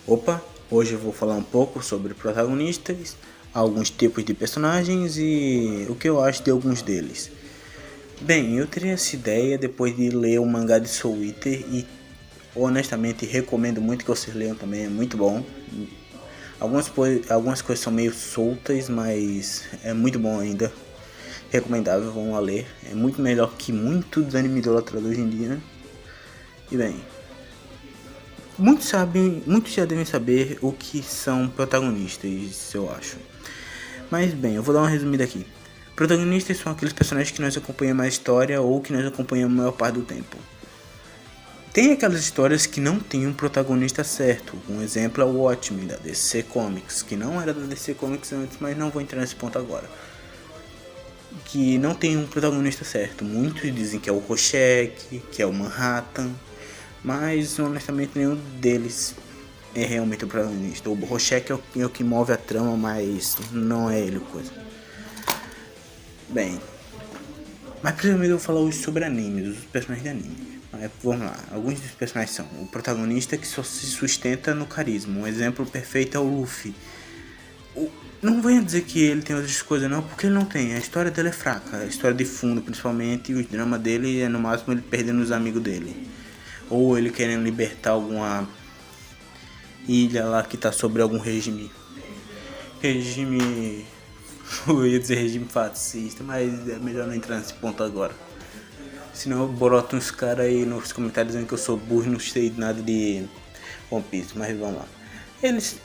Opa, hoje eu vou falar um pouco sobre protagonistas, alguns tipos de personagens e o que eu acho de alguns deles. Bem, eu teria essa ideia depois de ler o mangá de Soul Eater e honestamente recomendo muito que vocês leiam também, é muito bom. Algumas coisas são meio soltas, mas é muito bom ainda. Recomendável, vão lá ler. É muito melhor que muito dos animes idolatrados hoje em dia, né? E bem, muitos já devem saber o que são protagonistas, eu acho. Mas bem, eu vou dar uma resumida aqui. Protagonistas são aqueles personagens que nós acompanhamos a história ou que nós acompanhamos a maior parte do tempo. Tem aquelas histórias que não tem um protagonista certo. Um exemplo é o Watchmen da DC Comics, que não era da DC Comics antes, mas não vou entrar nesse ponto agora. Que não tem um protagonista certo. Muitos dizem que é o Rorschach, que é o Manhattan, mas honestamente nenhum deles é realmente o protagonista. O Rorschach é o que move a trama, mas não é ele a coisa. Bem, mas primeiro eu vou falar hoje sobre animes, os personagens de anime. Vamos lá, alguns dos personagens são o protagonista que só se sustenta no carisma. Um exemplo perfeito é o Luffy. Não venha dizer que ele tem outras coisas não, porque ele não tem. A história dele é fraca, a história de fundo principalmente, e o drama dele é no máximo ele perdendo os amigos dele. Ou ele querendo libertar alguma ilha lá que tá sobre algum regime. Eu ia dizer regime fascista, mas é melhor não entrar nesse ponto agora. Senão eu boroto uns caras aí nos comentários dizendo que eu sou burro e não sei nada de One Piece, mas vamos lá.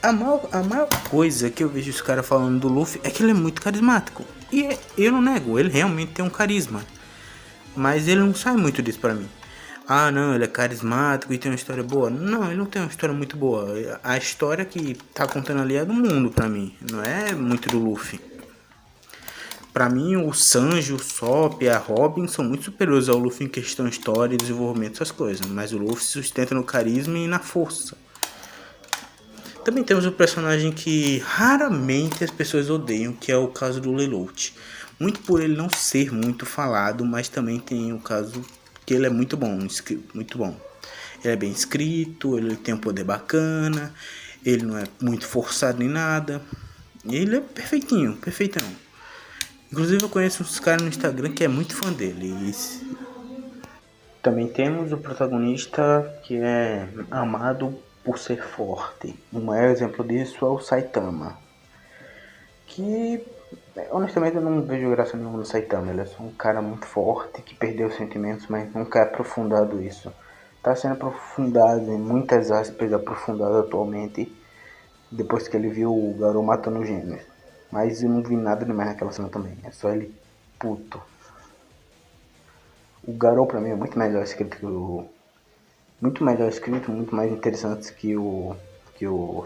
A maior coisa que eu vejo os caras falando do Luffy é que ele é muito carismático. E eu não nego, ele realmente tem um carisma. Mas ele não sai muito disso pra mim. Ah não, ele é carismático e tem uma história boa. Não, ele não tem uma história muito boa. A história que tá contando ali é do mundo pra mim, não é muito do Luffy. Pra mim, o Sanji, o Sop e a Robin são muito superiores ao Luffy em questão de história e desenvolvimento, essas coisas. Mas o Luffy se sustenta no carisma e na força. Também temos o personagem que raramente as pessoas odeiam, que é o caso do Lelouch. Muito por ele não ser muito falado, mas também tem o caso que ele é muito bom, muito bom. Ele é bem escrito, ele tem um poder bacana, ele não é muito forçado nem nada. Ele é perfeitinho, perfeitão. Inclusive eu conheço uns caras no Instagram que é muito fã dele. Também temos o protagonista que é amado por ser forte. Um maior exemplo disso é o Saitama. Que honestamente eu não vejo graça nenhuma no Saitama. Ele é só um cara muito forte que perdeu os sentimentos, mas nunca é aprofundado isso. Está sendo aprofundado, em muitas aspas, aprofundado atualmente, depois que ele viu o Garou matando os gêmeos. Mas eu não vi nada demais naquela cena também. É só ele puto. O Garou pra mim é muito melhor escrito que o. Muito melhor escrito, muito mais interessante que o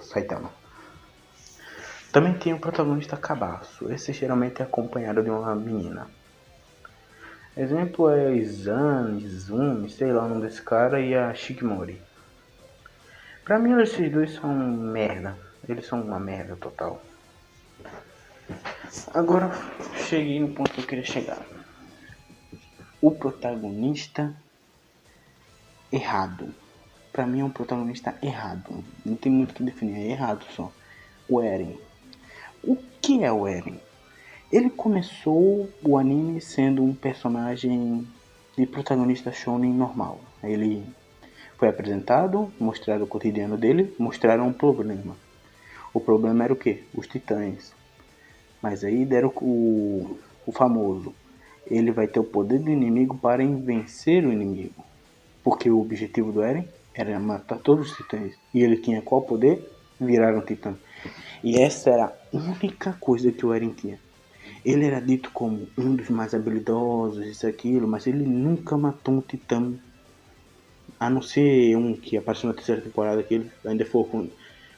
Saitama. Também tem o protagonista Cabaço. Esse geralmente é acompanhado de uma menina. Exemplo é Izumi, sei lá o nome desse cara, e a Shikimori. Pra mim esses dois são merda. Eles são uma merda total. Agora cheguei no ponto que eu queria chegar. O protagonista errado. Pra mim é um protagonista errado. Não tem muito o que definir, é errado só. O Eren. O que é o Eren? Ele começou o anime sendo um personagem de protagonista shonen normal. Ele foi apresentado, mostraram o cotidiano dele, mostraram um problema. O problema era o quê? Os titãs. Mas aí deram o famoso. Ele vai ter o poder do inimigo para vencer o inimigo. Porque o objetivo do Eren era matar todos os titãs. E ele tinha qual poder? Virar um titã. E essa era a única coisa que o Eren tinha. Ele era dito como um dos mais habilidosos, isso e aquilo, mas ele nunca matou um titã. A não ser um que apareceu na terceira temporada, que ele ainda foi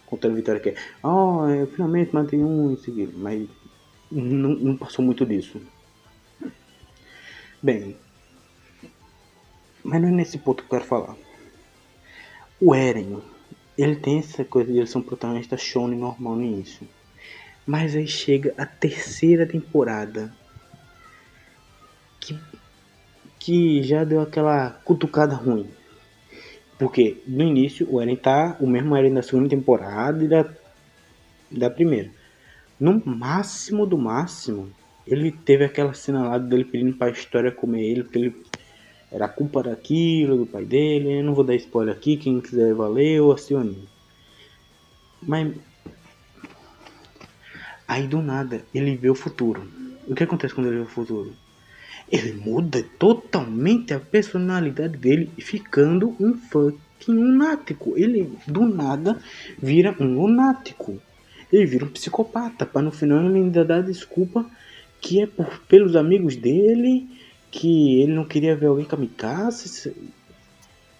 contra a vitória, que é eu finalmente matei um, isso e aquilo. Mas não passou muito disso. Bem, mas não é nesse ponto que eu quero falar. O Eren, ele tem essa coisa de ele ser um protagonista shonen normal no início. Mas aí chega a terceira temporada que já deu aquela cutucada ruim. Porque no início o Eren tá o mesmo Eren da segunda temporada e da primeira. No máximo do máximo, ele teve aquela cena lá dele pedindo pra história comer ele, porque ele era culpa daquilo, do pai dele. Eu não vou dar spoiler aqui, quem quiser valeu, assim ou não. Mas aí do nada ele vê o futuro. O que acontece quando ele vê o futuro? Ele muda totalmente a personalidade dele, ficando um fucking lunático. Ele do nada vira um lunático. Ele vira um psicopata, para no final ele ainda dar desculpa que é pelos amigos dele, que ele não queria ver alguém kamikaze.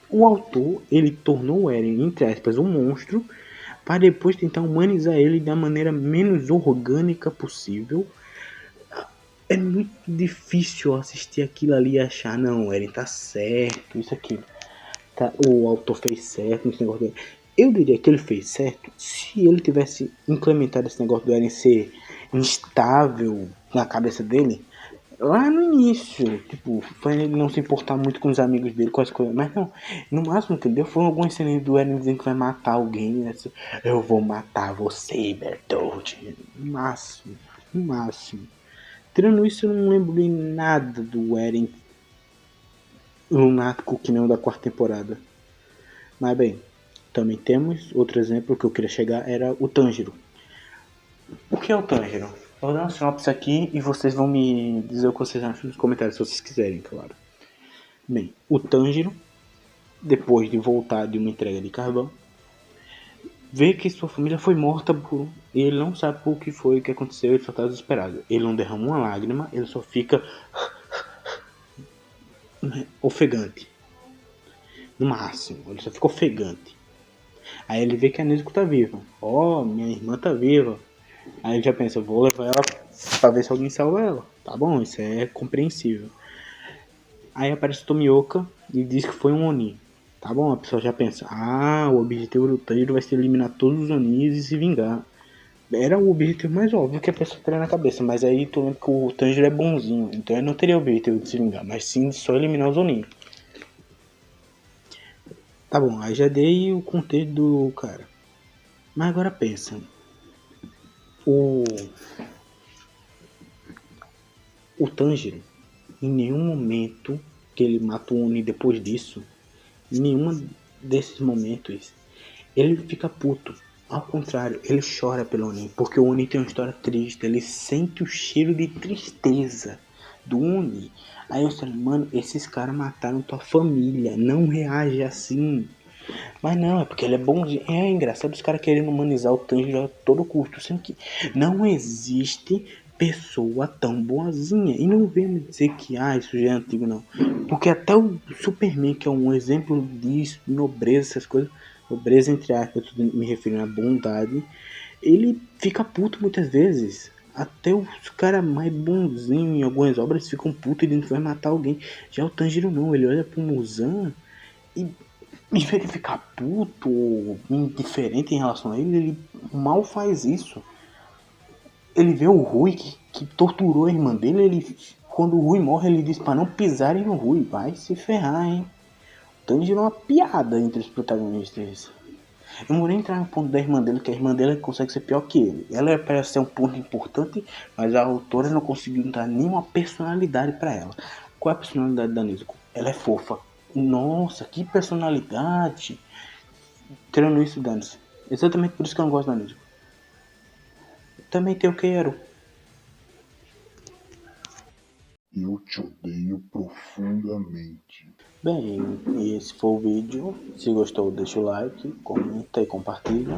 O autor, ele tornou o Eren, entre aspas, um monstro, para depois tentar humanizar ele da maneira menos orgânica possível. É muito difícil assistir aquilo ali e achar, não, Eren tá certo, isso aqui. Tá, o autor fez certo nesse negócio dele. Eu diria que ele fez certo se ele tivesse implementado esse negócio do Eren ser instável na cabeça dele lá no início. Tipo, foi ele não se importar muito com os amigos dele, com as coisas. Mas não, no máximo que ele deu foi algumas cenas do Eren dizendo que vai matar alguém. Né? Eu vou matar você, Bertold. No máximo, no máximo. Tirando isso, eu não lembro de nada do Eren lunático que não da quarta temporada. Mas bem, também temos outro exemplo que eu queria chegar, era o Tanjiro. O que é o Tanjiro? Eu vou dar uma sinopse aqui e vocês vão me dizer o que vocês acham nos comentários, se vocês quiserem, claro. Bem, o Tanjiro, depois de voltar de uma entrega de carvão, vê que sua família foi morta e ele não sabe por que foi o que aconteceu, ele só está desesperado. Ele não derrama uma lágrima, ele só fica ofegante. No máximo, ele só fica ofegante. Aí ele vê que a Nezuko tá viva. Ó, minha irmã tá viva. Aí ele já pensa, vou levar ela pra ver se alguém salva ela. Tá bom, isso é compreensível. Aí aparece o Tomioka e diz que foi um Oni. Tá bom, a pessoa já pensa, o objetivo do Tanjiro vai ser eliminar todos os Onis e se vingar. Era o objetivo mais óbvio que a pessoa teria na cabeça, mas aí tu lembra que o Tanjiro é bonzinho, então ele não teria o objetivo de se vingar, mas sim de só eliminar os Oni. Tá bom, aí já dei o contexto do cara. Mas agora pensa, o Tanjiro, em nenhum momento que ele mata o Oni depois disso, em nenhum desses momentos, ele fica puto. Ao contrário, ele chora pelo Oni, porque o Oni tem uma história triste, ele sente o cheiro de tristeza do Oni. Aí eu falei, mano, esses caras mataram tua família, não reage assim. Mas não, é porque ele é bonzinho. É engraçado os caras querendo humanizar o Tanjiro a todo custo, sendo que não existe pessoa tão boazinha. E não vem me dizer que isso já é antigo, não. Porque até o Superman, que é um exemplo disso, nobreza, essas coisas, nobreza entre aspas, eu tô me referindo à bondade, ele fica puto muitas vezes. Até os caras mais bonzinhos em algumas obras ficam putos e ele vai matar alguém. Já o Tanjiro não, ele olha pro Muzan e em vez de ficar puto ou indiferente em relação a ele, ele mal faz isso. Ele vê o Rui que torturou a irmã dele, quando o Rui morre, ele diz para não pisarem no Rui. Vai se ferrar, hein? O Tanjiro é uma piada entre os protagonistas. Eu não vou nem entrar no ponto da irmã dele, que a irmã dele consegue ser pior que ele. Ela parece ser um ponto importante, mas a autora não conseguiu dar nenhuma personalidade para ela. Qual é a personalidade da Nezuko? Ela é fofa. Nossa, que personalidade. Tirando isso, dane-se. Exatamente por isso que eu não gosto da Nezuko. Também tem o Quero. Eu te odeio profundamente. Bem, esse foi o vídeo. Se gostou, deixa o like, comenta e compartilha.